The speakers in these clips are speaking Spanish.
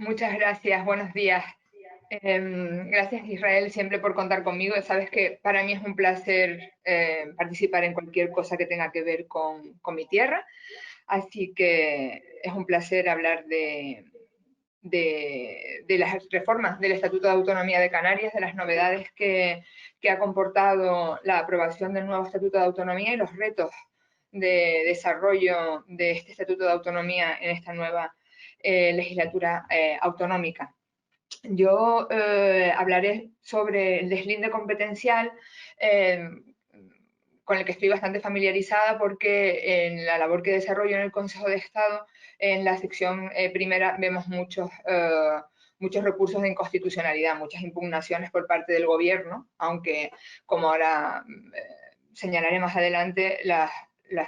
Muchas gracias, buenos días. Gracias Israel siempre por contar conmigo. Sabes que para mí es un placer participar en cualquier cosa que tenga que ver con mi tierra, así que es un placer hablar de las reformas del Estatuto de Autonomía de Canarias, de las novedades que ha comportado la aprobación del nuevo Estatuto de Autonomía y los retos de desarrollo de este Estatuto de Autonomía en esta nueva legislatura autonómica. Yo hablaré sobre el deslinde competencial eh, con el que estoy bastante familiarizada porque en la labor que desarrollo en el Consejo de Estado, en la sección primera, vemos muchos recursos de inconstitucionalidad, muchas impugnaciones por parte del Gobierno, aunque, como ahora señalaré más adelante, las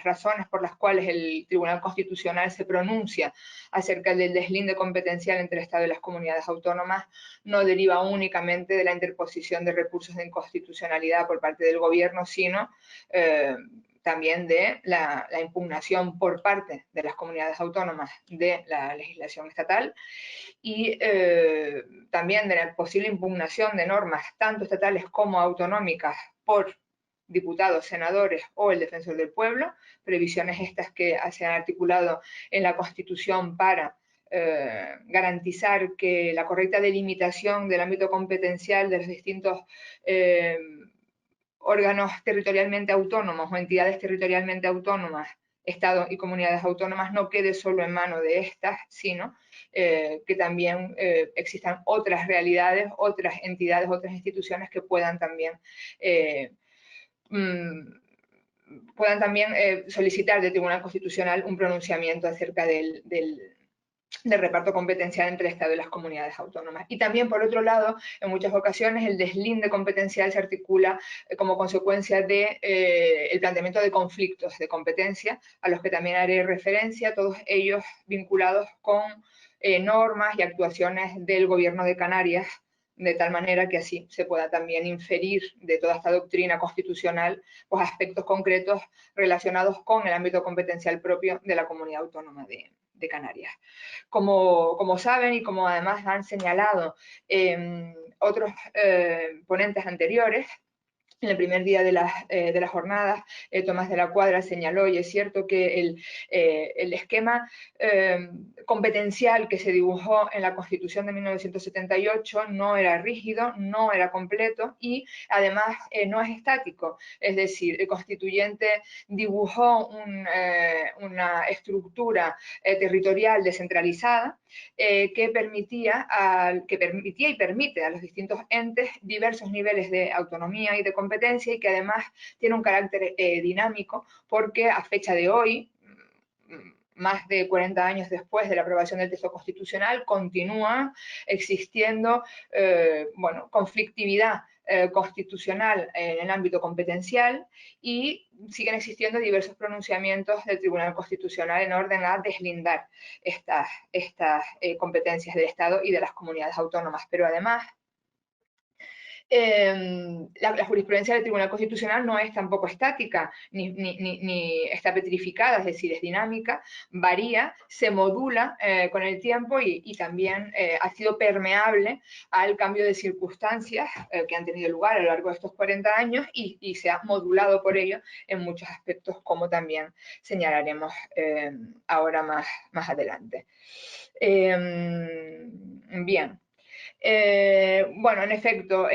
razones por las cuales el Tribunal Constitucional se pronuncia acerca del deslinde competencial entre el Estado y las comunidades autónomas no deriva únicamente de la interposición de recursos de inconstitucionalidad por parte del Gobierno, sino también de la impugnación por parte de las comunidades autónomas de la legislación estatal y también de la posible impugnación de normas tanto estatales como autonómicas por diputados, senadores o el defensor del pueblo, previsiones estas que se han articulado en la Constitución para garantizar que la correcta delimitación del ámbito competencial de los distintos órganos territorialmente autónomos o entidades territorialmente autónomas, Estado y comunidades autónomas, no quede solo en manos de estas, sino que también existan otras realidades, otras entidades, otras instituciones que puedan también solicitar del Tribunal Constitucional un pronunciamiento acerca del reparto competencial entre el Estado y las comunidades autónomas. Y también, por otro lado, en muchas ocasiones el deslinde competencial se articula como consecuencia del planteamiento de conflictos de competencia, a los que también haré referencia, todos ellos vinculados con normas y actuaciones del Gobierno de Canarias, de tal manera que así se pueda también inferir de toda esta doctrina constitucional pues, aspectos concretos relacionados con el ámbito competencial propio de la comunidad autónoma de Canarias. Como saben y como además han señalado otros ponentes anteriores, en el primer día de las jornadas, Tomás de la Cuadra señaló, y es cierto que el esquema competencial que se dibujó en la Constitución de 1978 no era rígido, no era completo y además no es estático. Es decir, el constituyente dibujó una estructura territorial descentralizada que permitía y permite a los distintos entes diversos niveles de autonomía y de competencia y que además tiene un carácter dinámico porque a fecha de hoy, más de 40 años después de la aprobación del texto constitucional, continúa existiendo conflictividad constitucional en el ámbito competencial y siguen existiendo diversos pronunciamientos del Tribunal Constitucional en orden a deslindar estas competencias del Estado y de las comunidades autónomas. Pero además, la jurisprudencia del Tribunal Constitucional no es tampoco estática ni está petrificada, es decir, es dinámica, varía, se modula con el tiempo y también ha sido permeable al cambio de circunstancias que han tenido lugar a lo largo de estos 40 años y se ha modulado por ello en muchos aspectos, como también señalaremos ahora más adelante. Bien. En efecto,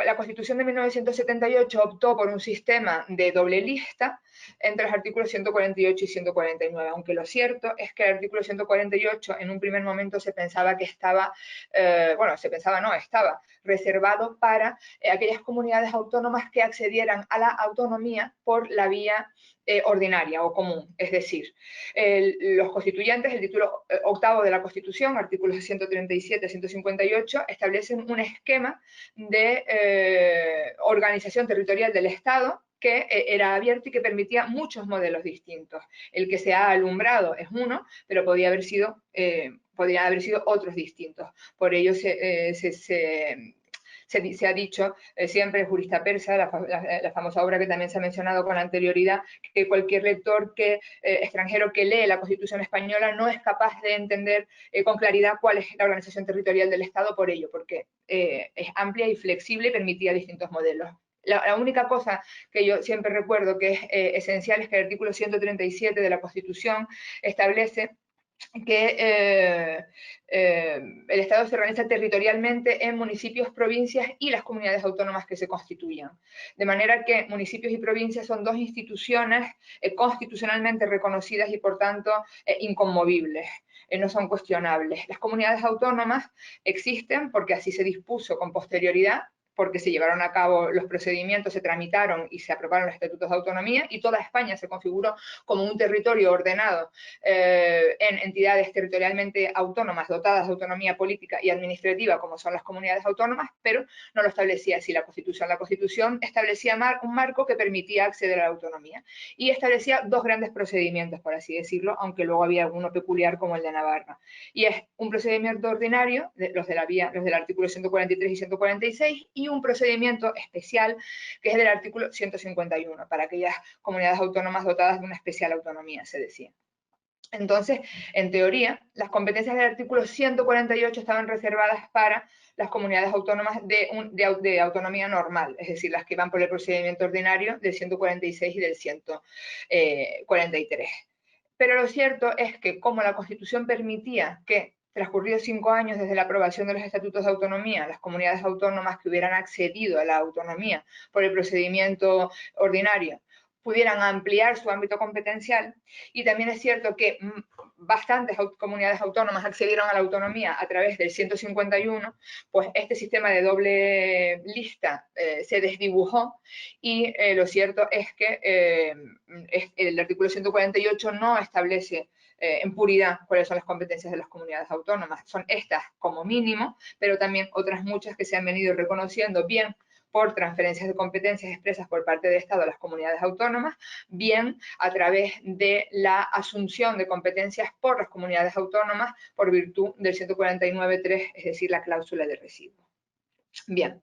la Constitución de 1978 optó por un sistema de doble lista entre los artículos 148 y 149, aunque lo cierto es que el artículo 148 en un primer momento se pensaba que estaba, estaba reservado para aquellas comunidades autónomas que accedieran a la autonomía por la vía ordinaria o común, es decir, los constituyentes, el título octavo de la Constitución, artículos 137 a 158, establecen un esquema de organización territorial del Estado que era abierto y que permitía muchos modelos distintos. El que se ha alumbrado es uno, pero podrían haber sido otros distintos. Por ello se se ha dicho siempre, el jurista persa, la famosa obra que también se ha mencionado con anterioridad, que cualquier lector extranjero que lee la Constitución española no es capaz de entender con claridad cuál es la organización territorial del Estado por ello, porque es amplia y flexible y permitía distintos modelos. La única cosa que yo siempre recuerdo que es esencial es que el artículo 137 de la Constitución establece que el Estado se organiza territorialmente en municipios, provincias y las comunidades autónomas que se constituyan. De manera que municipios y provincias son dos instituciones constitucionalmente reconocidas y, por tanto, inconmovibles. No son cuestionables. Las comunidades autónomas existen porque así se dispuso con posterioridad, porque se llevaron a cabo los procedimientos, se tramitaron y se aprobaron los estatutos de autonomía, y toda España se configuró como un territorio ordenado en entidades territorialmente autónomas, dotadas de autonomía política y administrativa, como son las comunidades autónomas, pero no lo establecía así la Constitución. La Constitución establecía un marco que permitía acceder a la autonomía, y establecía dos grandes procedimientos, por así decirlo, aunque luego había alguno peculiar como el de Navarra. Y es un procedimiento ordinario, los del artículo 143 y 146, y un procedimiento especial, que es del artículo 151, para aquellas comunidades autónomas dotadas de una especial autonomía, se decía. Entonces, en teoría, las competencias del artículo 148 estaban reservadas para las comunidades autónomas de autonomía normal, es decir, las que van por el procedimiento ordinario del 146 y del 143. Pero lo cierto es que, como la Constitución permitía que, transcurridos 5 años desde la aprobación de los estatutos de autonomía, las comunidades autónomas que hubieran accedido a la autonomía por el procedimiento ordinario pudieran ampliar su ámbito competencial, y también es cierto que bastantes comunidades autónomas accedieron a la autonomía a través del 151, pues este sistema de doble lista se desdibujó, y lo cierto es que el artículo 148 no establece en puridad cuáles son las competencias de las comunidades autónomas. Son estas como mínimo, pero también otras muchas que se han venido reconociendo, bien por transferencias de competencias expresas por parte del Estado a las comunidades autónomas, bien a través de la asunción de competencias por las comunidades autónomas por virtud del 149.3, es decir, la cláusula de residuo. Bien.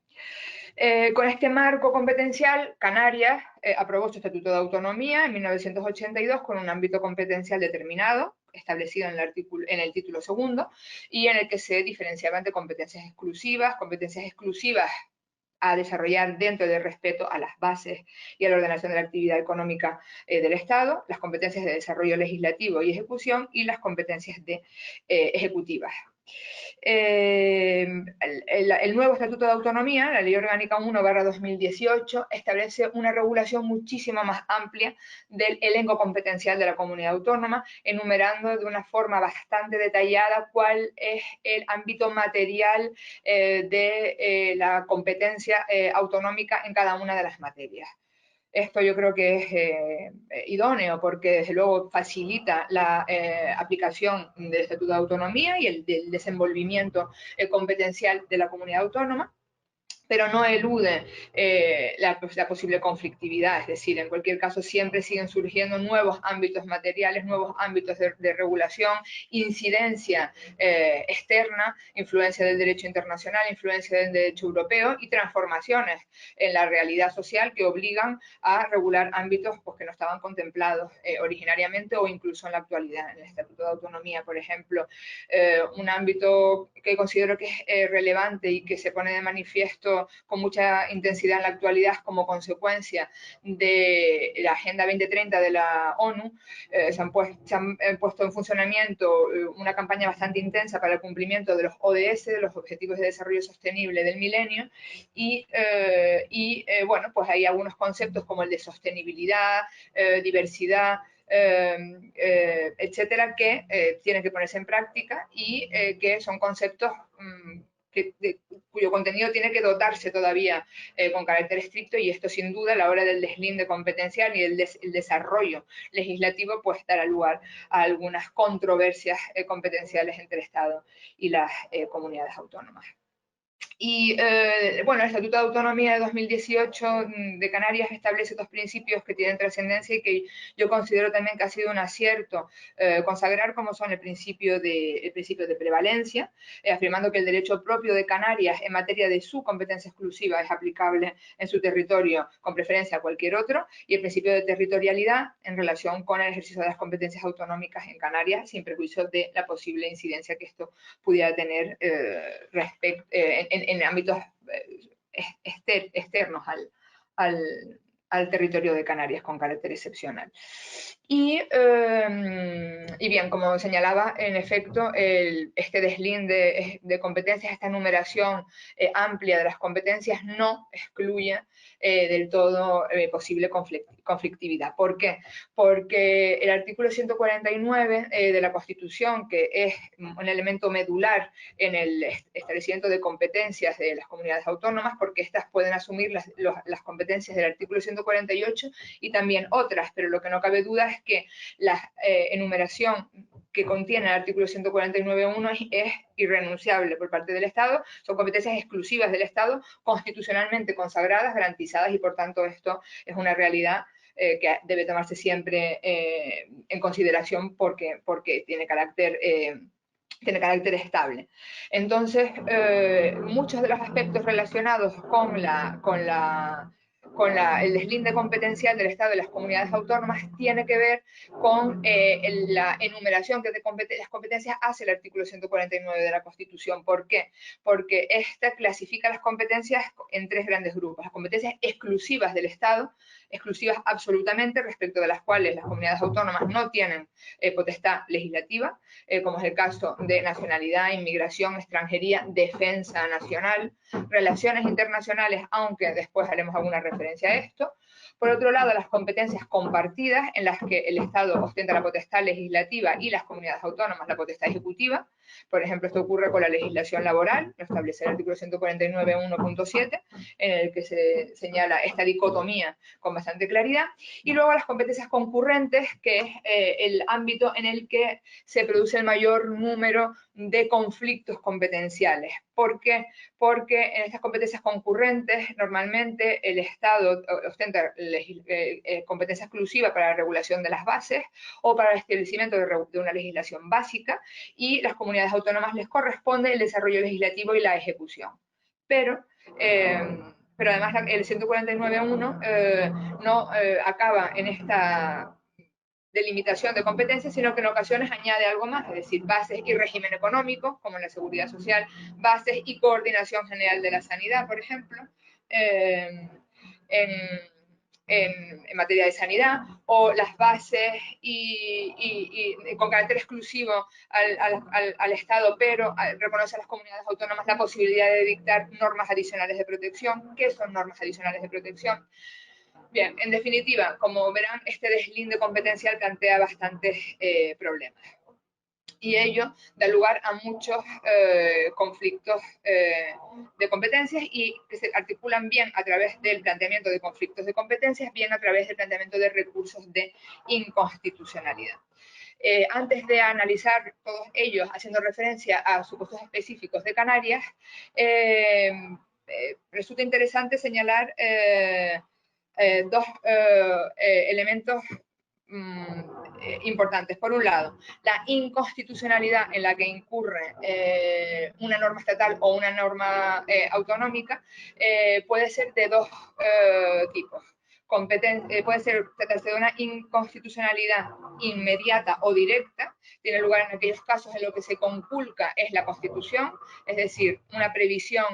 Con este marco competencial, Canarias aprobó su Estatuto de Autonomía en 1982 con un ámbito competencial determinado, establecido en el título segundo, y en el que se diferenciaban de competencias exclusivas a desarrollar dentro del respeto a las bases y a la ordenación de la actividad económica del Estado, las competencias de desarrollo legislativo y ejecución, y las competencias ejecutivas. El nuevo Estatuto de Autonomía, la Ley Orgánica 1/2018, establece una regulación muchísimo más amplia del elenco competencial de la comunidad autónoma, enumerando de una forma bastante detallada cuál es el ámbito material de la competencia autonómica en cada una de las materias. Esto yo creo que es idóneo, porque desde luego facilita la aplicación del Estatuto de Autonomía y el desenvolvimiento competencial de la comunidad autónoma, pero no elude la posible conflictividad, es decir, en cualquier caso siempre siguen surgiendo nuevos ámbitos materiales, nuevos ámbitos de regulación, incidencia externa, influencia del derecho internacional, influencia del derecho europeo y transformaciones en la realidad social que obligan a regular ámbitos pues, que no estaban contemplados originariamente o incluso en la actualidad. En el Estatuto de Autonomía, por ejemplo, un ámbito que considero que es relevante y que se pone de manifiesto con mucha intensidad en la actualidad como consecuencia de la Agenda 2030 de la ONU. Se han puesto en funcionamiento una campaña bastante intensa para el cumplimiento de los ODS, de los Objetivos de Desarrollo Sostenible del Milenio, y bueno, pues hay algunos conceptos como el de sostenibilidad, diversidad, etcétera, que tienen que ponerse en práctica y que son conceptos cuyo contenido tiene que dotarse todavía con carácter estricto, y esto sin duda a la hora del deslinde competencial y el desarrollo legislativo pues dará lugar a algunas controversias competenciales entre el Estado y las comunidades autónomas. Y bueno, el Estatuto de Autonomía de 2018 de Canarias establece dos principios que tienen trascendencia y que yo considero también que ha sido un acierto consagrar, como son el principio de prevalencia, afirmando que el derecho propio de Canarias en materia de su competencia exclusiva es aplicable en su territorio con preferencia a cualquier otro, y el principio de territorialidad en relación con el ejercicio de las competencias autonómicas en Canarias, sin perjuicio de la posible incidencia que esto pudiera tener en ámbitos externos al territorio de Canarias con carácter excepcional. Y bien, como señalaba, en efecto, este deslinde de competencias, esta enumeración amplia de las competencias no excluye del todo posible conflictividad. ¿Por qué? Porque el artículo 149 de la Constitución, que es un elemento medular en el establecimiento de competencias de las comunidades autónomas, porque éstas pueden asumir las competencias del artículo 148 y también otras, pero lo que no cabe duda es que la enumeración que contiene el artículo 149.1 es irrenunciable por parte del Estado, son competencias exclusivas del Estado, constitucionalmente consagradas, garantizadas, y por tanto esto es una realidad que debe tomarse siempre en consideración porque tiene carácter estable. Entonces, muchos de los aspectos relacionados con el deslinde competencial del Estado y las comunidades autónomas tiene que ver con la enumeración que las competencias hace el artículo 149 de la Constitución. ¿Por qué? Porque esta clasifica las competencias en tres grandes grupos. Las competencias exclusivas del Estado, exclusivas absolutamente, respecto de las cuales las comunidades autónomas no tienen potestad legislativa, como es el caso de nacionalidad, inmigración, extranjería, defensa nacional, relaciones internacionales, aunque después haremos alguna referencia a esto. Por otro lado, las competencias compartidas, en las que el Estado ostenta la potestad legislativa y las comunidades autónomas la potestad ejecutiva. Por ejemplo, esto ocurre con la legislación laboral, lo establece el artículo 149.1.7, en el que se señala esta dicotomía con bastante claridad. Y luego las competencias concurrentes, que es el ámbito en el que se produce el mayor número de conflictos competenciales. ¿Por qué? Porque en estas competencias concurrentes normalmente el Estado ostenta competencia exclusiva para la regulación de las bases o para el establecimiento de una legislación básica, y las comunidades autónomas les corresponde el desarrollo legislativo y la ejecución. Pero además el 149.1 no acaba en esta delimitación de competencias, sino que en ocasiones añade algo más, es decir, bases y régimen económico, como la seguridad social, bases y coordinación general de la sanidad, por ejemplo, en materia de sanidad, o las bases y con carácter exclusivo al Estado, pero reconoce a las comunidades autónomas la posibilidad de dictar normas adicionales de protección. ¿Qué son normas adicionales de protección? Bien, en definitiva, como verán, este deslinde competencial plantea bastantes problemas. Y ello da lugar a muchos conflictos de competencias, y que se articulan bien a través del planteamiento de conflictos de competencias, bien a través del planteamiento de recursos de inconstitucionalidad. Antes de analizar todos ellos, haciendo referencia a supuestos específicos de Canarias, resulta interesante señalar dos elementos importantes. Por un lado, la inconstitucionalidad en la que incurre una norma estatal o una norma autonómica puede ser de dos tipos. Puede tratarse de una inconstitucionalidad inmediata o directa, tiene lugar en aquellos casos en los que se conculca es la Constitución, es decir, una previsión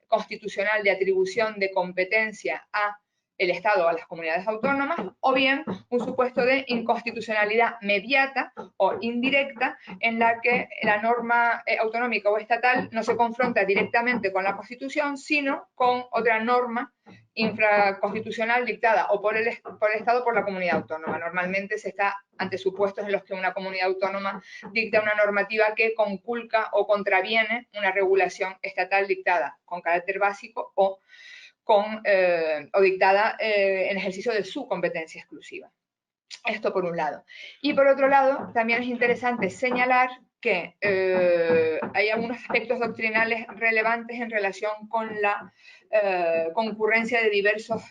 constitucional de atribución de competencia a el Estado o a las comunidades autónomas, o bien un supuesto de inconstitucionalidad mediata o indirecta, en la que la norma autonómica o estatal no se confronta directamente con la Constitución, sino con otra norma infraconstitucional dictada o por el Estado o por la comunidad autónoma. Normalmente se está ante supuestos en los que una comunidad autónoma dicta una normativa que conculca o contraviene una regulación estatal dictada con carácter básico o dictada en ejercicio de su competencia exclusiva. Esto por un lado. Y por otro lado, también es interesante señalar que hay algunos aspectos doctrinales relevantes en relación con la concurrencia de diversos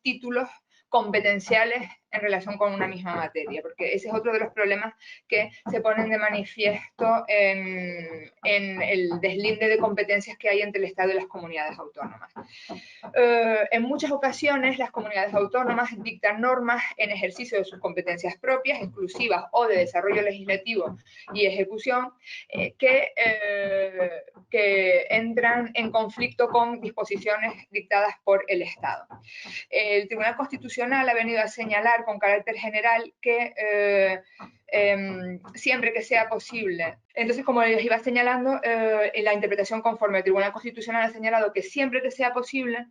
títulos competenciales en relación con una misma materia, porque ese es otro de los problemas que se ponen de manifiesto en el deslinde de competencias que hay entre el Estado y las comunidades autónomas. En muchas ocasiones las comunidades autónomas dictan normas en ejercicio de sus competencias propias, exclusivas o de desarrollo legislativo y ejecución que entran en conflicto con disposiciones dictadas por el Estado. El Tribunal Constitucional ha venido a señalar con carácter general que siempre que sea posible. Entonces, como les iba señalando, la interpretación conforme el Tribunal Constitucional ha señalado que siempre que sea posible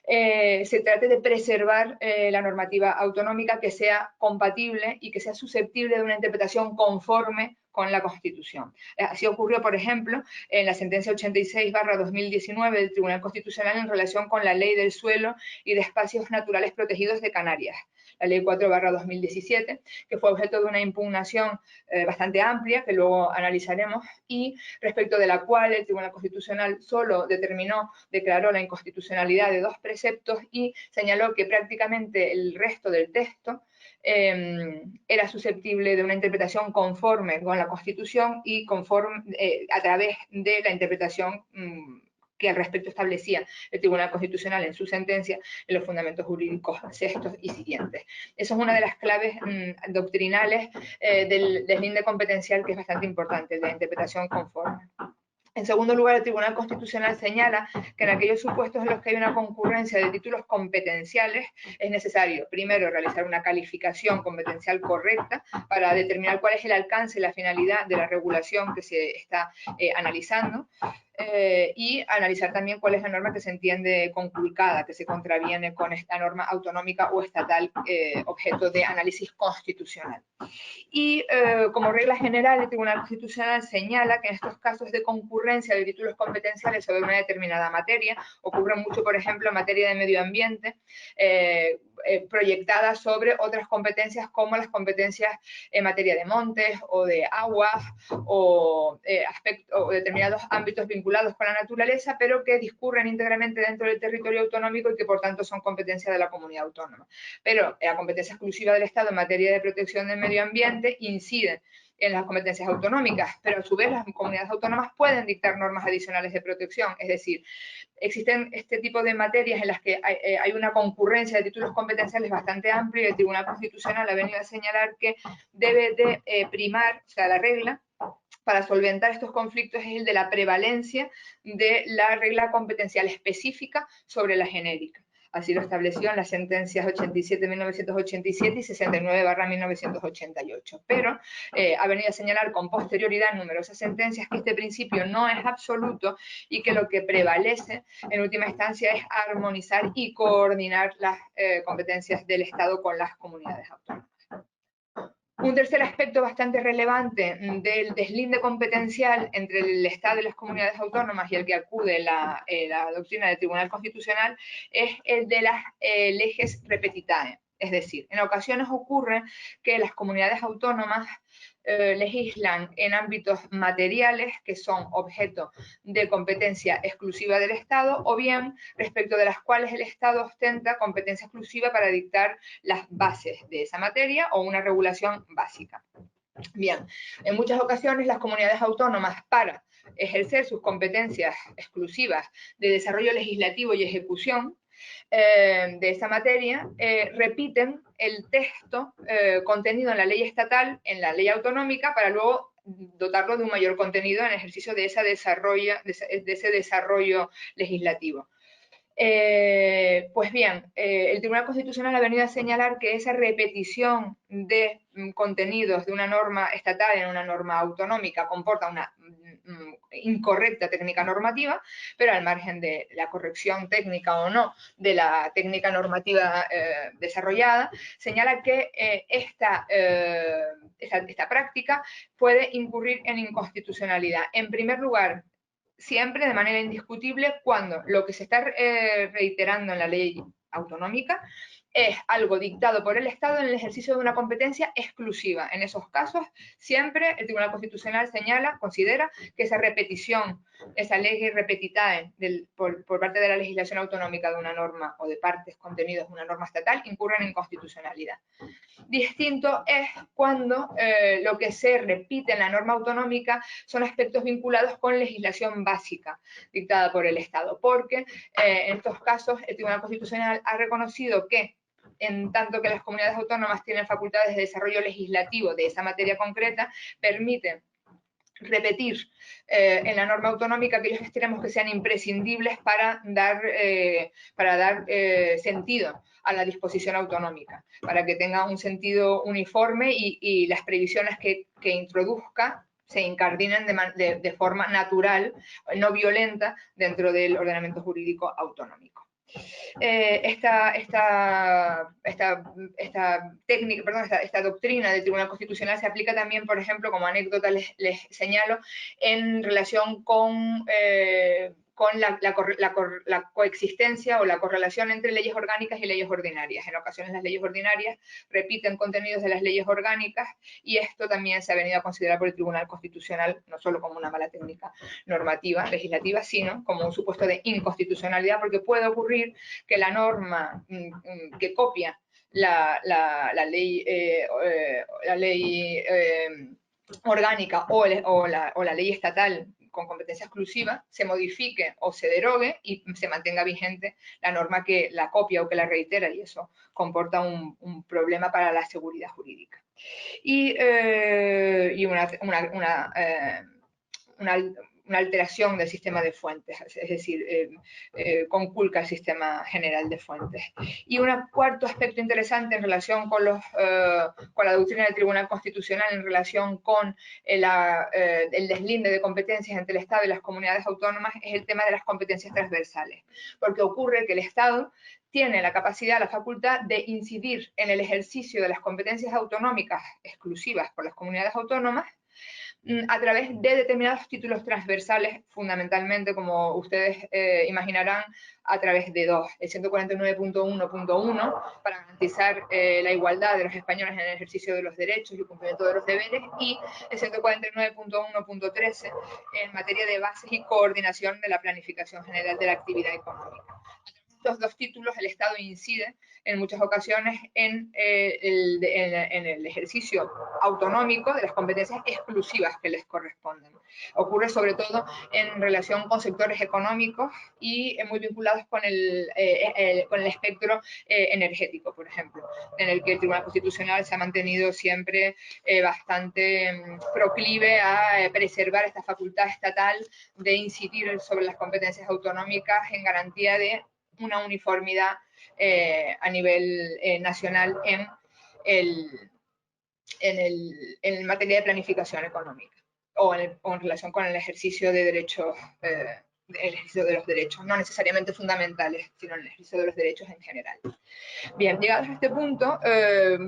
se trate de preservar la normativa autonómica que sea compatible y que sea susceptible de una interpretación conforme con la Constitución. Así ocurrió, por ejemplo, en la sentencia 86/2019 del Tribunal Constitucional en relación con la Ley del Suelo y de Espacios Naturales Protegidos de Canarias, la Ley 4/2017, que fue objeto de una impugnación bastante amplia, que luego analizaremos, y respecto de la cual el Tribunal Constitucional solo declaró la inconstitucionalidad de 2 preceptos y señaló que prácticamente el resto del texto era susceptible de una interpretación conforme con la Constitución y a través de la interpretación que al respecto establecía el Tribunal Constitucional en su sentencia en los fundamentos jurídicos sextos y siguientes. Esa es una de las claves doctrinales del deslinde competencial, que es bastante importante, de la interpretación conforme. En segundo lugar, el Tribunal Constitucional señala que en aquellos supuestos en los que hay una concurrencia de títulos competenciales es necesario, primero, realizar una calificación competencial correcta para determinar cuál es el alcance y la finalidad de la regulación que se está analizando, y analizar también cuál es la norma que se entiende conculcada, que se contraviene con esta norma autonómica o estatal objeto de análisis constitucional. Y como regla general, el Tribunal Constitucional señala que en estos casos de concurrencia de títulos competenciales sobre una determinada materia, ocurre mucho, por ejemplo, en materia de medio ambiente, proyectada sobre otras competencias como las competencias en materia de montes o de aguas o determinados ámbitos vinculados con la naturaleza, pero que discurren íntegramente dentro del territorio autonómico y que por tanto son competencia de la comunidad autónoma. Pero la competencia exclusiva del Estado en materia de protección del medio ambiente incide en las competencias autonómicas, pero a su vez las comunidades autónomas pueden dictar normas adicionales de protección, es decir, existen este tipo de materias en las que hay una concurrencia de títulos competenciales bastante amplia y el Tribunal Constitucional ha venido a señalar que debe de primar, o sea, la regla para solventar estos conflictos es el de la prevalencia de la regla competencial específica sobre la genérica. Así lo estableció en las sentencias 87/1987 y 69/1988. Pero ha venido a señalar con posterioridad en numerosas sentencias que este principio no es absoluto y que lo que prevalece en última instancia es armonizar y coordinar las competencias del Estado con las comunidades autónomas. Un tercer aspecto bastante relevante del deslinde competencial entre el Estado y las comunidades autónomas y el que acude la doctrina del Tribunal Constitucional es el de las leges repetitae. Es decir, en ocasiones ocurre que las comunidades autónomas legislan en ámbitos materiales que son objeto de competencia exclusiva del Estado o bien respecto de las cuales el Estado ostenta competencia exclusiva para dictar las bases de esa materia o una regulación básica. Bien, en muchas ocasiones las comunidades autónomas para ejercer sus competencias exclusivas de desarrollo legislativo y ejecución de esa materia, repiten el texto contenido en la ley estatal, en la ley autonómica, para luego dotarlo de un mayor contenido en ejercicio de ese desarrollo legislativo. Pues bien, el Tribunal Constitucional ha venido a señalar que esa repetición de contenidos de una norma estatal en una norma autonómica comporta una incorrecta técnica normativa, pero al margen de la corrección técnica o no de la técnica normativa desarrollada, señala que esta práctica puede incurrir en inconstitucionalidad. En primer lugar, siempre de manera indiscutible cuando lo que se está reiterando en la ley autonómica es algo dictado por el Estado en el ejercicio de una competencia exclusiva. En esos casos, siempre el Tribunal Constitucional considera que esa repetición, esa ley repetitae por parte de la legislación autonómica de una norma o de partes contenidos de una norma estatal incurren en inconstitucionalidad. Distinto es cuando lo que se repite en la norma autonómica son aspectos vinculados con legislación básica dictada por el Estado, porque en estos casos el Tribunal Constitucional ha reconocido que en tanto que las comunidades autónomas tienen facultades de desarrollo legislativo de esa materia concreta, permiten repetir en la norma autonómica aquellos extremos que sean imprescindibles para dar sentido a la disposición autonómica, para que tenga un sentido uniforme y las previsiones que introduzca se incardinen de forma natural, no violenta, dentro del ordenamiento jurídico autonómico. Esta doctrina del Tribunal Constitucional se aplica también, por ejemplo, como anécdota les señalo, en relación con la coexistencia o la correlación entre leyes orgánicas y leyes ordinarias. En ocasiones las leyes ordinarias repiten contenidos de las leyes orgánicas y esto también se ha venido a considerar por el Tribunal Constitucional no solo como una mala técnica normativa, legislativa, sino como un supuesto de inconstitucionalidad, porque puede ocurrir que la norma que copia la ley orgánica o la ley estatal con competencia exclusiva se modifique o se derogue y se mantenga vigente la norma que la copia o que la reitera, y eso comporta un problema para la seguridad jurídica. Y una alteración del sistema de fuentes, es decir, conculca el sistema general de fuentes. Y un cuarto aspecto interesante en relación con la doctrina del Tribunal Constitucional en relación con el deslinde de competencias entre el Estado y las comunidades autónomas es el tema de las competencias transversales, porque ocurre que el Estado tiene la capacidad, la facultad de incidir en el ejercicio de las competencias autonómicas exclusivas por las comunidades autónomas a través de determinados títulos transversales, fundamentalmente, como ustedes imaginarán, a través de dos. El 149.1.1, para garantizar la igualdad de los españoles en el ejercicio de los derechos y el cumplimiento de los deberes, y el 149.1.13, en materia de bases y coordinación de la planificación general de la actividad económica. Estos dos títulos el Estado incide en muchas ocasiones en el ejercicio autonómico de las competencias exclusivas que les corresponden. Ocurre sobre todo en relación con sectores económicos y muy vinculados con el espectro energético, por ejemplo, en el que el Tribunal Constitucional se ha mantenido siempre bastante proclive a preservar esta facultad estatal de incidir sobre las competencias autonómicas en garantía de una uniformidad a nivel nacional en materia de planificación económica o en relación con el ejercicio de derechos, el ejercicio de los derechos, no necesariamente fundamentales, sino en el ejercicio de los derechos en general. Bien, llegados a este punto,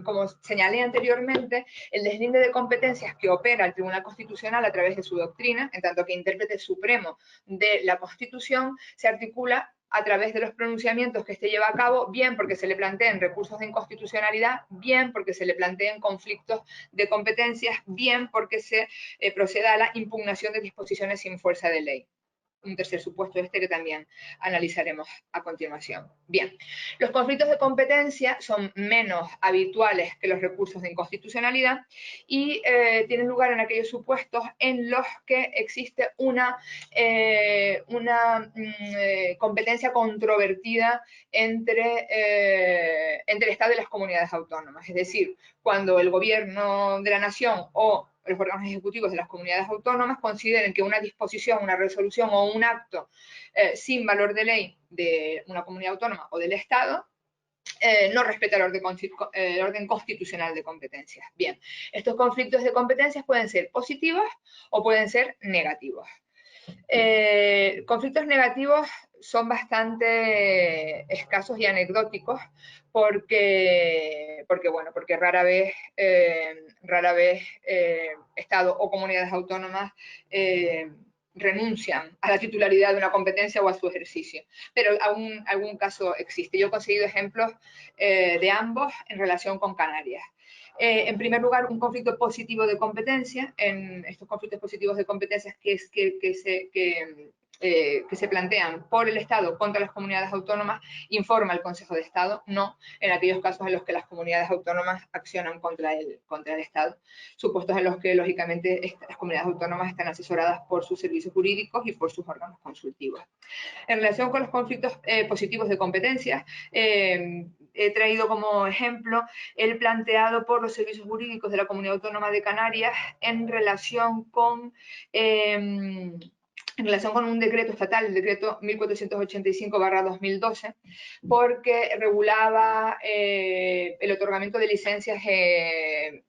como señalé anteriormente, el deslinde de competencias que opera el Tribunal Constitucional a través de su doctrina, en tanto que intérprete supremo de la Constitución, se articula a través de los pronunciamientos que éste lleva a cabo, bien porque se le planteen recursos de inconstitucionalidad, bien porque se le planteen conflictos de competencias, bien porque se proceda a la impugnación de disposiciones sin fuerza de ley. Un tercer supuesto que también analizaremos a continuación. Bien, los conflictos de competencia son menos habituales que los recursos de inconstitucionalidad y tienen lugar en aquellos supuestos en los que existe una competencia controvertida entre el Estado y las comunidades autónomas. Es decir, cuando el gobierno de la nación o los órganos ejecutivos de las comunidades autónomas consideren que una disposición, una resolución o un acto sin valor de ley de una comunidad autónoma o del Estado no respeta el orden constitucional de competencias. Bien, estos conflictos de competencias pueden ser positivos o pueden ser negativos. Conflictos negativos son bastante escasos y anecdóticos porque rara vez Estado o comunidades autónomas renuncian a la titularidad de una competencia o a su ejercicio, pero algún caso existe. Yo he conseguido ejemplos de ambos en relación con Canarias. En primer lugar, un conflicto positivo de competencia. En estos conflictos positivos de competencias que se plantean por el Estado contra las comunidades autónomas, informa el Consejo de Estado, no en aquellos casos en los que las comunidades autónomas accionan contra el Estado, supuestos en los que, lógicamente, las comunidades autónomas están asesoradas por sus servicios jurídicos y por sus órganos consultivos. En relación con los conflictos positivos de competencias, he traído como ejemplo el planteado por los servicios jurídicos de la Comunidad Autónoma de Canarias en relación con un decreto estatal, el decreto 1485/2012, porque regulaba el otorgamiento de licencias de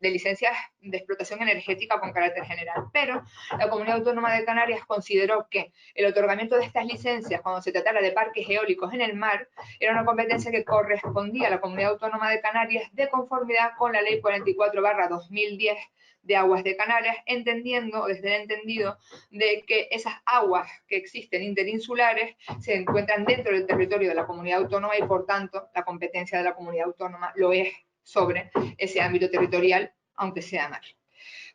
explotación energética con carácter general. Pero la Comunidad Autónoma de Canarias consideró que el otorgamiento de estas licencias, cuando se tratara de parques eólicos en el mar, era una competencia que correspondía a la Comunidad Autónoma de Canarias de conformidad con la Ley 44/2010 de Aguas de Canarias, entendiendo, desde el entendido, de que esas aguas que existen interinsulares se encuentran dentro del territorio de la comunidad autónoma y, por tanto, la competencia de la comunidad autónoma lo es sobre ese ámbito territorial, aunque sea mar.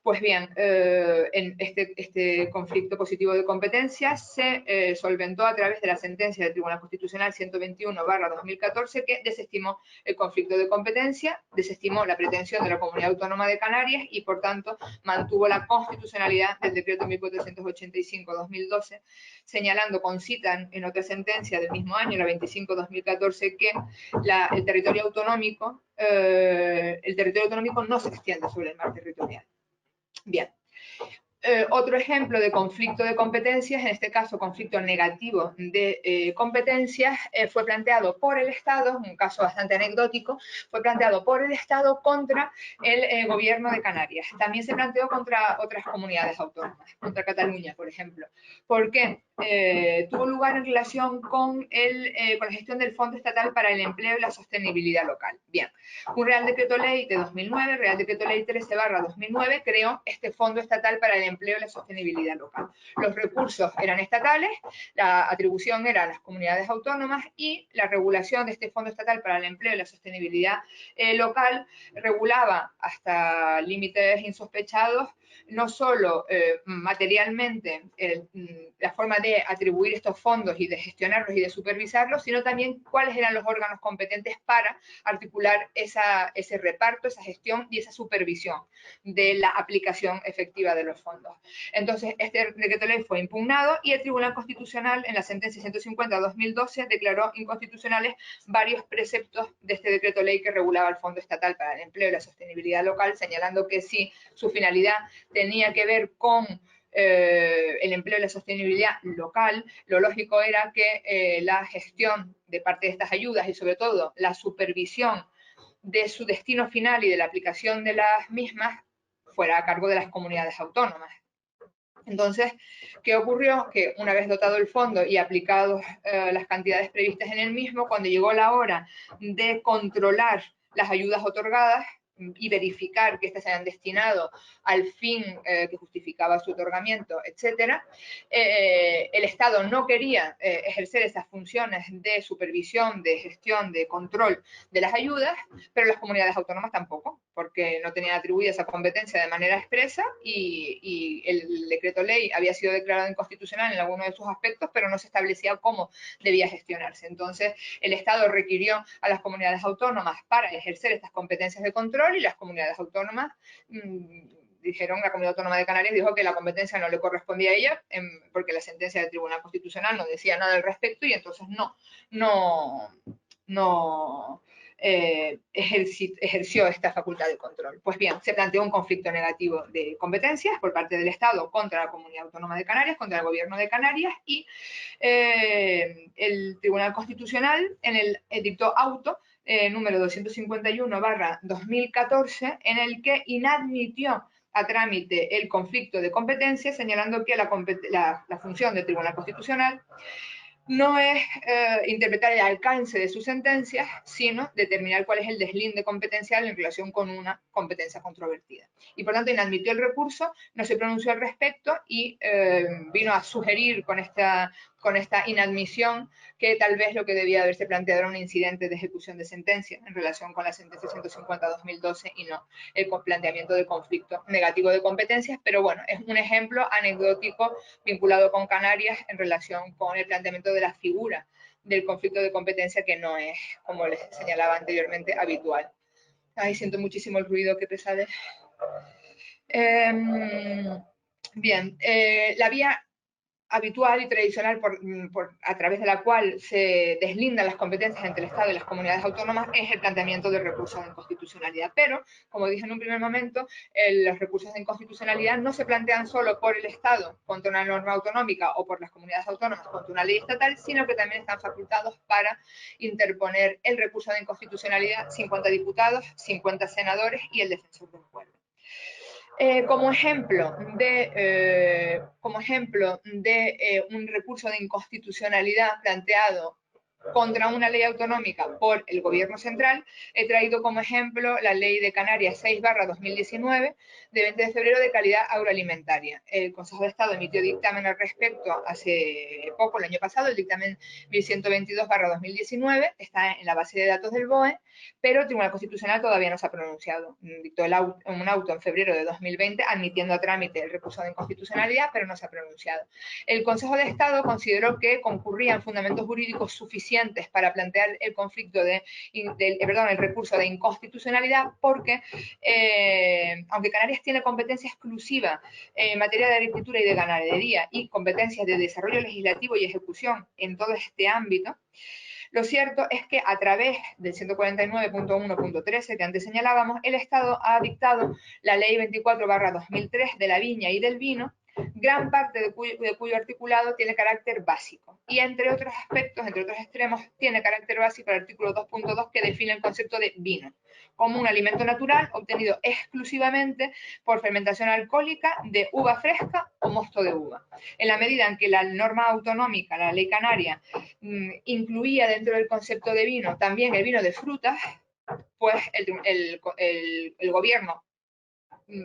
Pues bien, en este conflicto positivo de competencias se solventó a través de la sentencia del Tribunal Constitucional 121/2014, que desestimó el conflicto de competencia, desestimó la pretensión de la Comunidad Autónoma de Canarias y, por tanto, mantuvo la constitucionalidad del decreto 1485/2012, señalando con cita en otra sentencia del mismo año, la 25/2014, que el territorio autonómico no se extiende sobre el mar territorial. Bien. Otro ejemplo de conflicto de competencias, en este caso conflicto negativo de competencias, fue planteado por el Estado, un caso bastante anecdótico, fue planteado por el Estado contra el gobierno de Canarias. También se planteó contra otras comunidades autónomas, contra Cataluña, por ejemplo. ¿Por qué? Tuvo lugar en relación con la gestión del Fondo Estatal para el Empleo y la Sostenibilidad Local. Bien, un Real Decreto Ley de 2009, Real Decreto Ley 13/2009, creó este Fondo Estatal para el Empleo y la Sostenibilidad Local. Los recursos eran estatales, la atribución era a las comunidades autónomas y la regulación de este Fondo Estatal para el Empleo y la Sostenibilidad Local regulaba hasta límites insospechados no solo materialmente la forma de atribuir estos fondos y de gestionarlos y de supervisarlos, sino también cuáles eran los órganos competentes para articular ese reparto, esa gestión y esa supervisión de la aplicación efectiva de los fondos. Entonces, este decreto ley fue impugnado y el Tribunal Constitucional, en la sentencia 150/2012, declaró inconstitucionales varios preceptos de este decreto ley que regulaba el Fondo Estatal para el Empleo y la Sostenibilidad Local, señalando que si su finalidad tenía que ver con el empleo y la sostenibilidad local, lo lógico era que la gestión de parte de estas ayudas y sobre todo la supervisión de su destino final y de la aplicación de las mismas fuera a cargo de las comunidades autónomas. Entonces, ¿qué ocurrió? Que una vez dotado el fondo y aplicados las cantidades previstas en el mismo, cuando llegó la hora de controlar las ayudas otorgadas y verificar que éstas se hayan destinado al fin que justificaba su otorgamiento, etcétera, el Estado no quería ejercer esas funciones de supervisión, de gestión, de control de las ayudas, pero las comunidades autónomas tampoco, porque no tenían atribuida esa competencia de manera expresa y el decreto ley había sido declarado inconstitucional en algunos de sus aspectos, pero no se establecía cómo debía gestionarse. Entonces, el Estado requirió a las comunidades autónomas para ejercer estas competencias de control y las comunidades autónomas dijeron, la Comunidad Autónoma de Canarias dijo que la competencia no le correspondía a ella porque la sentencia del Tribunal Constitucional no decía nada al respecto y entonces no ejerció esta facultad de control. Pues bien, se planteó un conflicto negativo de competencias por parte del Estado contra la Comunidad Autónoma de Canarias, contra el Gobierno de Canarias y el Tribunal Constitucional en el dictó auto número 251/2014 en el que inadmitió a trámite el conflicto de competencia, señalando que la función del Tribunal Constitucional no es interpretar el alcance de sus sentencias, sino determinar cuál es el deslinde competencial en relación con una competencia controvertida. Y por tanto inadmitió el recurso, no se pronunció al respecto y vino a sugerir con esta inadmisión que tal vez lo que debía haberse planteado era un incidente de ejecución de sentencia en relación con la sentencia 150/2012 y no el planteamiento de conflicto negativo de competencias, pero bueno, es un ejemplo anecdótico vinculado con Canarias en relación con el planteamiento de la figura del conflicto de competencia que no es, como les señalaba anteriormente, habitual. Ay, siento muchísimo el ruido, qué pesadez. Bien, la vía habitual y tradicional a través de la cual se deslindan las competencias entre el Estado y las comunidades autónomas es el planteamiento de recursos de inconstitucionalidad. Pero, como dije en un primer momento, los recursos de inconstitucionalidad no se plantean solo por el Estado contra una norma autonómica o por las comunidades autónomas contra una ley estatal, sino que también están facultados para interponer el recurso de inconstitucionalidad 50 diputados, 50 senadores y el defensor del pueblo. Como ejemplo de un recurso de inconstitucionalidad planteado contra una ley autonómica por el gobierno central, he traído como ejemplo la ley de Canarias 6/2019 de 20 de febrero de calidad agroalimentaria. El Consejo de Estado emitió dictamen al respecto hace poco, el año pasado, el dictamen 1122/2019, está en la base de datos del BOE, pero el Tribunal Constitucional todavía no se ha pronunciado. Dictó un auto en febrero de 2020 admitiendo a trámite el recurso de inconstitucionalidad, pero no se ha pronunciado. El Consejo de Estado consideró que concurrían fundamentos jurídicos suficientes para plantear el conflicto el recurso de inconstitucionalidad porque, aunque Canarias tiene competencia exclusiva en materia de agricultura y de ganadería y competencias de desarrollo legislativo y ejecución en todo este ámbito, lo cierto es que a través del 149.1.13 que antes señalábamos, el Estado ha dictado la Ley 24/2003 de la viña y del vino, gran parte de cuyo articulado tiene carácter básico. Y entre otros aspectos, entre otros extremos, tiene carácter básico el artículo 2.2 que define el concepto de vino como un alimento natural obtenido exclusivamente por fermentación alcohólica de uva fresca o mosto de uva. En la medida en que la norma autonómica, la ley canaria, incluía dentro del concepto de vino también el vino de frutas, pues el gobierno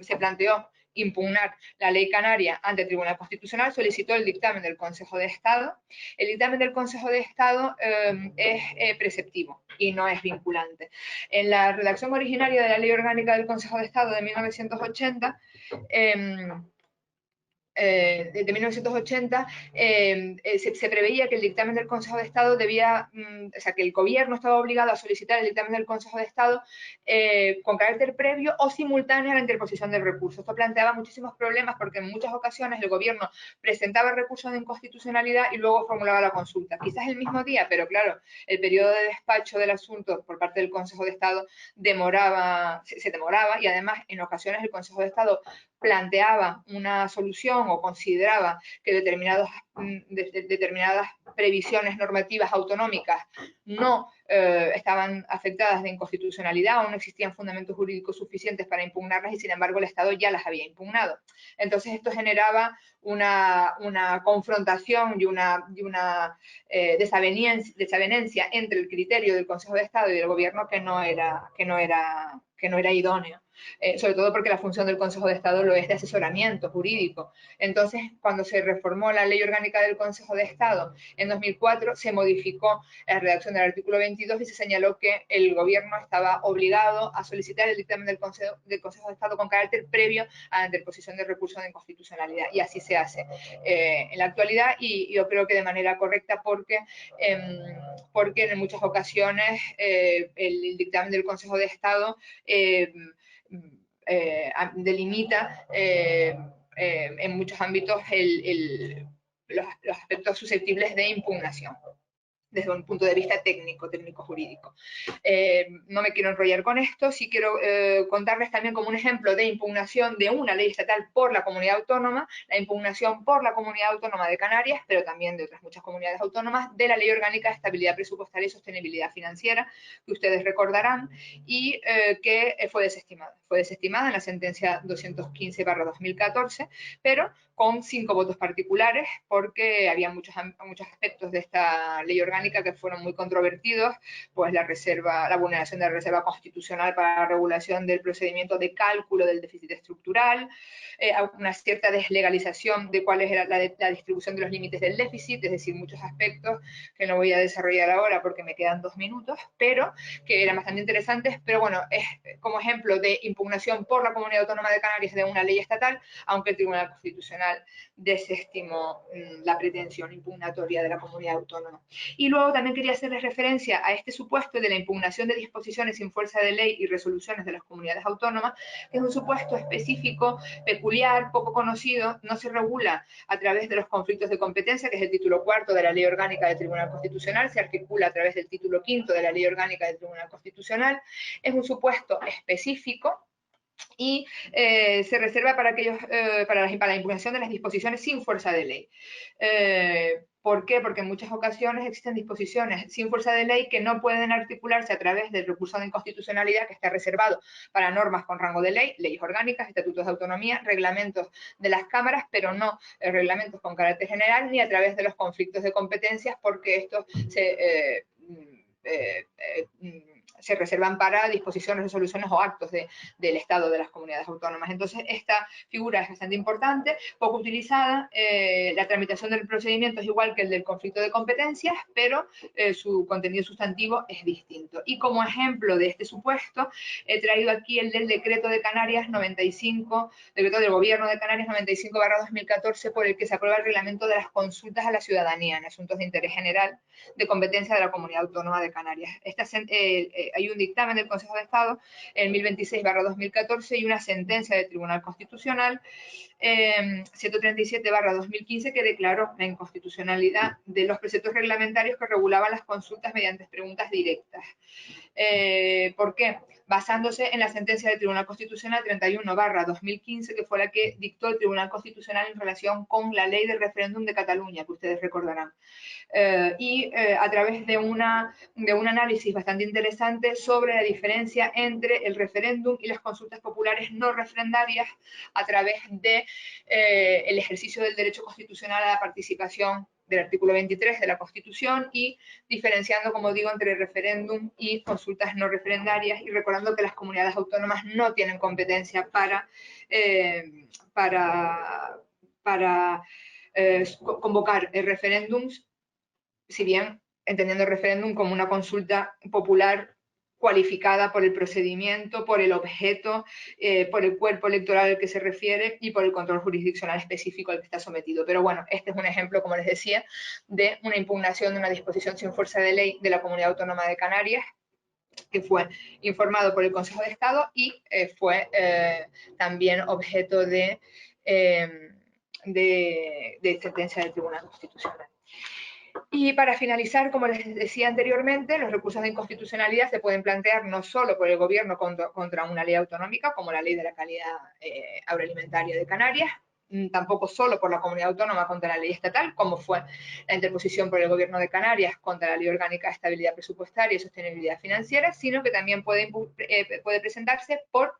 se planteó impugnar la ley canaria ante el Tribunal Constitucional, solicitó el dictamen del Consejo de Estado. El dictamen del Consejo de Estado es preceptivo y no es vinculante. En la redacción originaria de la Ley Orgánica del Consejo de Estado de 1980, de 1980, se preveía que el dictamen del Consejo de Estado debía, o sea, que el gobierno estaba obligado a solicitar el dictamen del Consejo de Estado con carácter previo o simultáneo a la interposición del recurso. Esto planteaba muchísimos problemas porque en muchas ocasiones el gobierno presentaba recursos de inconstitucionalidad y luego formulaba la consulta. Quizás el mismo día, pero claro, el periodo de despacho del asunto por parte del Consejo de Estado se demoraba y además en ocasiones el Consejo de Estado planteaba una solución o consideraba que determinadas previsiones normativas autonómicas no estaban afectadas de inconstitucionalidad o no existían fundamentos jurídicos suficientes para impugnarlas y sin embargo el Estado ya las había impugnado. Entonces esto generaba una confrontación y una desavenencia entre el criterio del Consejo de Estado y del Gobierno que no era idóneo. Sobre todo porque la función del Consejo de Estado lo es de asesoramiento jurídico. Entonces, cuando se reformó la Ley Orgánica del Consejo de Estado en 2004, se modificó la redacción del artículo 22 y se señaló que el Gobierno estaba obligado a solicitar el dictamen del Consejo de Estado con carácter previo a la interposición de recursos de inconstitucionalidad. Y así se hace en la actualidad y yo creo que de manera correcta porque en muchas ocasiones el dictamen del Consejo de Estado delimita en muchos ámbitos los aspectos susceptibles de impugnación. desde un punto de vista técnico-jurídico. No me quiero enrollar con esto, sí quiero contarles también como un ejemplo de impugnación de una ley estatal por la comunidad autónoma, la impugnación por la Comunidad Autónoma de Canarias, pero también de otras muchas comunidades autónomas, de la Ley Orgánica de Estabilidad Presupuestaria y Sostenibilidad Financiera, que ustedes recordarán, y que fue desestimada. Fue desestimada en la sentencia 215/2014, pero con 5 votos particulares, porque había muchos aspectos de esta ley orgánica que fueron muy controvertidos, pues la vulneración de la reserva constitucional para la regulación del procedimiento de cálculo del déficit estructural, una cierta deslegalización de cuál era la distribución de los límites del déficit, es decir, muchos aspectos que no voy a desarrollar ahora porque me quedan 2 minutos, pero que eran bastante interesantes, pero bueno, es como ejemplo de impugnación por la Comunidad Autónoma de Canarias de una ley estatal, aunque el Tribunal Constitucional desestimó la pretensión impugnatoria de la comunidad autónoma. Y luego también quería hacerles referencia a este supuesto de la impugnación de disposiciones sin fuerza de ley y resoluciones de las comunidades autónomas, que es un supuesto específico, peculiar, poco conocido, no se regula a través de los conflictos de competencia, que es el título 4 de la Ley Orgánica del Tribunal Constitucional, se articula a través del título 5 de la Ley Orgánica del Tribunal Constitucional, es un supuesto específico y se reserva para la impugnación de las disposiciones sin fuerza de ley. ¿Por qué? Porque en muchas ocasiones existen disposiciones sin fuerza de ley que no pueden articularse a través del recurso de inconstitucionalidad que está reservado para normas con rango de ley, leyes orgánicas, estatutos de autonomía, reglamentos de las cámaras, pero no reglamentos con carácter general, ni a través de los conflictos de competencias, porque estos se reservan para disposiciones, resoluciones o actos del Estado de las comunidades autónomas. Entonces, esta figura es bastante importante, poco utilizada. La tramitación del procedimiento es igual que el del conflicto de competencias, pero su contenido sustantivo es distinto. Y como ejemplo de este supuesto, he traído aquí el del decreto de Canarias 95, decreto del Gobierno de Canarias 95/2014, por el que se aprueba el reglamento de las consultas a la ciudadanía en asuntos de interés general de competencia de la Comunidad Autónoma de Canarias. Hay un dictamen del Consejo de Estado, el 1026/2014, y una sentencia del Tribunal Constitucional, 137/2015, que declaró la inconstitucionalidad de los preceptos reglamentarios que regulaban las consultas mediante preguntas directas. ¿Por qué? Basándose en la sentencia del Tribunal Constitucional 31/2015, que fue la que dictó el Tribunal Constitucional en relación con la ley del referéndum de Cataluña, que ustedes recordarán. A través de un análisis bastante interesante sobre la diferencia entre el referéndum y las consultas populares no referendarias a través de el ejercicio del derecho constitucional a la participación del artículo 23 de la Constitución, y diferenciando, como digo, entre referéndum y consultas no referendarias, y recordando que las comunidades autónomas no tienen competencia para convocar referéndums, si bien entendiendo el referéndum como una consulta popular cualificada por el procedimiento, por el objeto, por el cuerpo electoral al que se refiere y por el control jurisdiccional específico al que está sometido. Pero bueno, este es un ejemplo, como les decía, de una impugnación de una disposición sin fuerza de ley de la Comunidad Autónoma de Canarias, que fue informado por el Consejo de Estado y fue también objeto de sentencia del Tribunal Constitucional. Y para finalizar, como les decía anteriormente, los recursos de inconstitucionalidad se pueden plantear no solo por el Gobierno contra una ley autonómica, como la Ley de la Calidad Agroalimentaria de Canarias, tampoco solo por la comunidad autónoma contra la ley estatal, como fue la interposición por el Gobierno de Canarias contra la Ley Orgánica de Estabilidad Presupuestaria y Sostenibilidad Financiera, sino que también puede presentarse por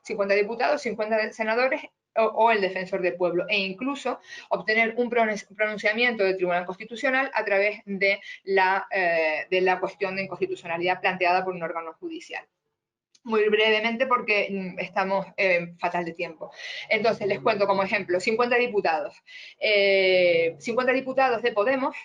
50 diputados, 50 senadores o el defensor del pueblo, e incluso obtener un pronunciamiento del Tribunal Constitucional a través de la cuestión de inconstitucionalidad planteada por un órgano judicial. Muy brevemente, porque estamos fatal de tiempo. Entonces, les cuento como ejemplo, 50 diputados. 50 diputados de Podemos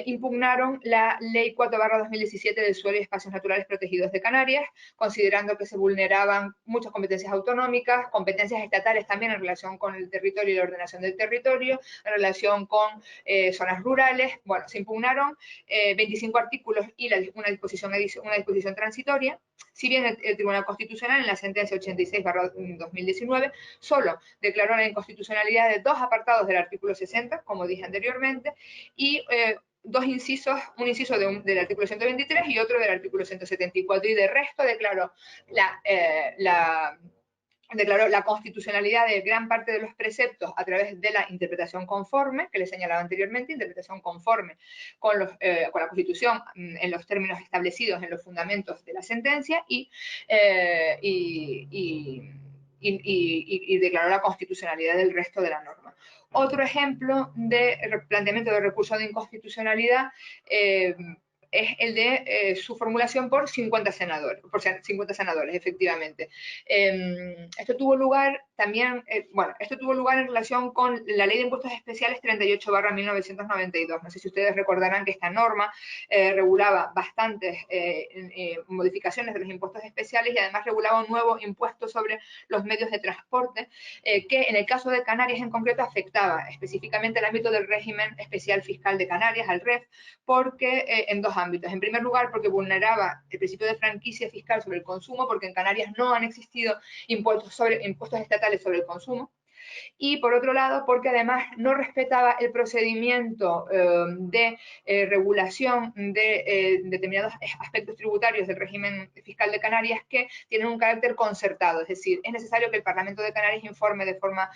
impugnaron la Ley 4/2017 del Suelo y Espacios Naturales Protegidos de Canarias, considerando que se vulneraban muchas competencias autonómicas, competencias estatales también en relación con el territorio y la ordenación del territorio, en relación con zonas rurales. Bueno, se impugnaron 25 artículos y una disposición transitoria. Si bien el Tribunal Constitucional, en la sentencia 86/2019, solo declaró la inconstitucionalidad de 2 apartados del artículo 60, como dije anteriormente, y dos incisos, un inciso del artículo 123 y otro del artículo 174, y de resto declaró la constitucionalidad de gran parte de los preceptos a través de la interpretación conforme, que les señalaba anteriormente, interpretación conforme con la Constitución en los términos establecidos en los fundamentos de la sentencia, y declaró la constitucionalidad del resto de la norma. Otro ejemplo de planteamiento de recurso de inconstitucionalidad es el de su formulación por 50 senadores, efectivamente. Esto tuvo lugar también, esto tuvo lugar en relación con la Ley de Impuestos Especiales 38/1992. No sé si ustedes recordarán que esta norma regulaba bastantes modificaciones de los impuestos especiales, y además regulaba un nuevo impuesto sobre los medios de transporte, que en el caso de Canarias en concreto afectaba específicamente el ámbito del régimen especial fiscal de Canarias, al REF, porque en dos ámbitos. En primer lugar, porque vulneraba el principio de franquicia fiscal sobre el consumo, porque en Canarias no han existido impuestos estatales sobre el consumo. Y por otro lado, porque además no respetaba el procedimiento de regulación de determinados aspectos tributarios del régimen fiscal de Canarias, que tienen un carácter concertado, es decir, es necesario que el Parlamento de Canarias informe de forma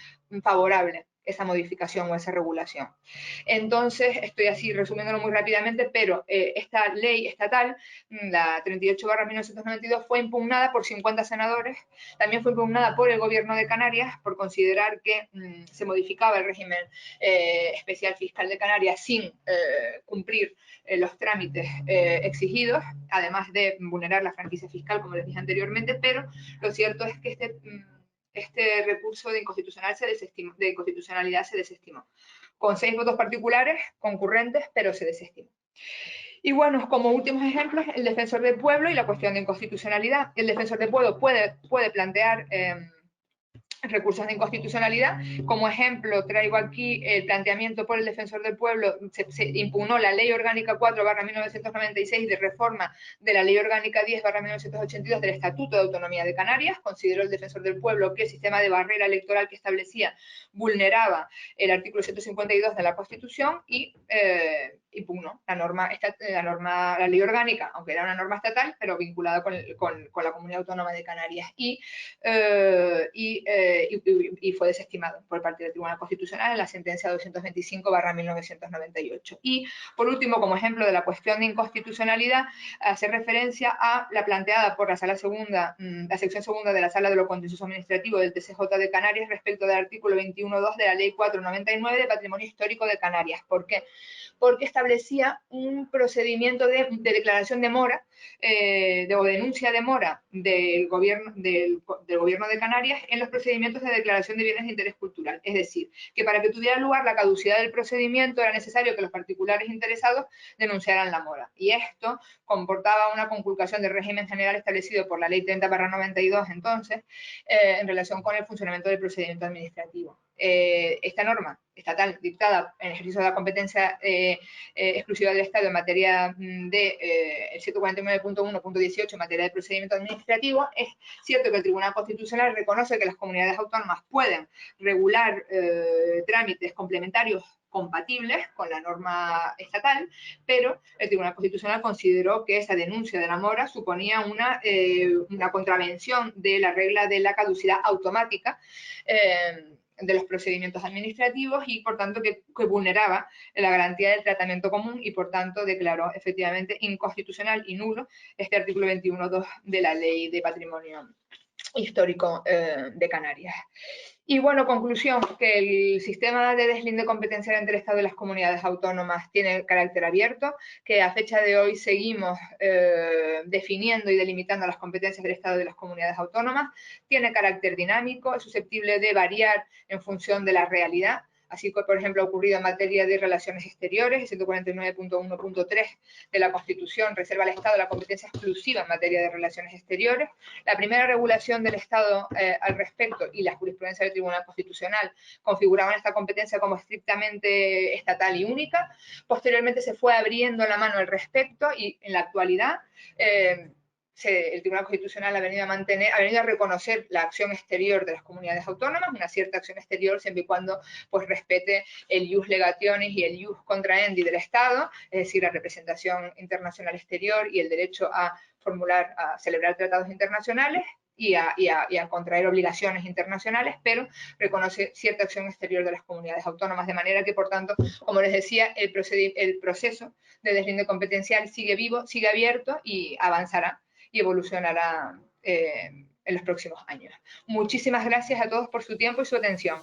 favorable esa modificación o esa regulación. Entonces, estoy así resumiéndolo muy rápidamente, pero esta ley estatal, la 38/1992, fue impugnada por 50 senadores, también fue impugnada por el Gobierno de Canarias por considerar que se modificaba el régimen especial fiscal de Canarias sin cumplir los trámites exigidos, además de vulnerar la franquicia fiscal, como les dije anteriormente, pero lo cierto es que este recurso de inconstitucionalidad se desestimó, con 6 votos particulares concurrentes, pero se desestimó. Y bueno, como últimos ejemplos, el defensor del pueblo y la cuestión de inconstitucionalidad. El defensor del pueblo puede plantear recursos de inconstitucionalidad. Como ejemplo, traigo aquí el planteamiento por el defensor del pueblo. Se impugnó la Ley Orgánica 4/1996 de reforma de la Ley Orgánica 10/1982 del Estatuto de Autonomía de Canarias. Consideró el defensor del pueblo que el sistema de barrera electoral que establecía vulneraba el artículo 152 de la Constitución, y impugnó la Ley Orgánica, aunque era una norma estatal, pero vinculada con la Comunidad Autónoma de Canarias, y fue desestimado por parte del Tribunal Constitucional en la sentencia 225/1998. Y, por último, como ejemplo de la cuestión de inconstitucionalidad, hace referencia a la planteada por la sección segunda de la Sala de lo Contencioso Administrativo del TCJ de Canarias respecto del artículo 21.2 de la Ley 499 de Patrimonio Histórico de Canarias. ¿Por qué? Porque establecía un procedimiento de declaración de mora o denuncia de mora del gobierno de Canarias en los procedimientos de declaración de bienes de interés cultural. Es decir, que para que tuviera lugar la caducidad del procedimiento era necesario que los particulares interesados denunciaran la mora. Y esto comportaba una conculcación del régimen general establecido por la Ley 30/92 entonces, en relación con el funcionamiento del procedimiento administrativo. Esta norma estatal dictada en ejercicio de la competencia exclusiva del Estado en materia de el 149.1.18 en materia de procedimiento administrativo, es cierto que el Tribunal Constitucional reconoce que las comunidades autónomas pueden regular trámites complementarios compatibles con la norma estatal, pero el Tribunal Constitucional consideró que esa denuncia de la mora suponía una contravención de la regla de la caducidad automática de los procedimientos administrativos, y por tanto que vulneraba la garantía del tratamiento común, y por tanto declaró efectivamente inconstitucional y nulo este artículo 21.2 de la Ley de Patrimonio Histórico de Canarias. Y bueno, conclusión, que el sistema de deslinde competencial entre el Estado y las comunidades autónomas tiene carácter abierto, que a fecha de hoy seguimos definiendo y delimitando las competencias del Estado y de las comunidades autónomas, tiene carácter dinámico, es susceptible de variar en función de la realidad, así que, por ejemplo, ha ocurrido en materia de relaciones exteriores. El 149.1.3 de la Constitución reserva al Estado la competencia exclusiva en materia de relaciones exteriores. La primera regulación del Estado al respecto y la jurisprudencia del Tribunal Constitucional configuraban esta competencia como estrictamente estatal y única. Posteriormente se fue abriendo la mano al respecto, y en la actualidad el Tribunal Constitucional ha venido a reconocer la acción exterior de las comunidades autónomas, una cierta acción exterior siempre y cuando pues respete el ius legationis y el ius contraendi del Estado, es decir, la representación internacional exterior y el derecho a celebrar tratados internacionales y a contraer obligaciones internacionales, pero reconoce cierta acción exterior de las comunidades autónomas, de manera que, por tanto, como les decía, el proceso de deslinde competencial sigue vivo, sigue abierto y avanzará y evolucionará en los próximos años. Muchísimas gracias a todos por su tiempo y su atención.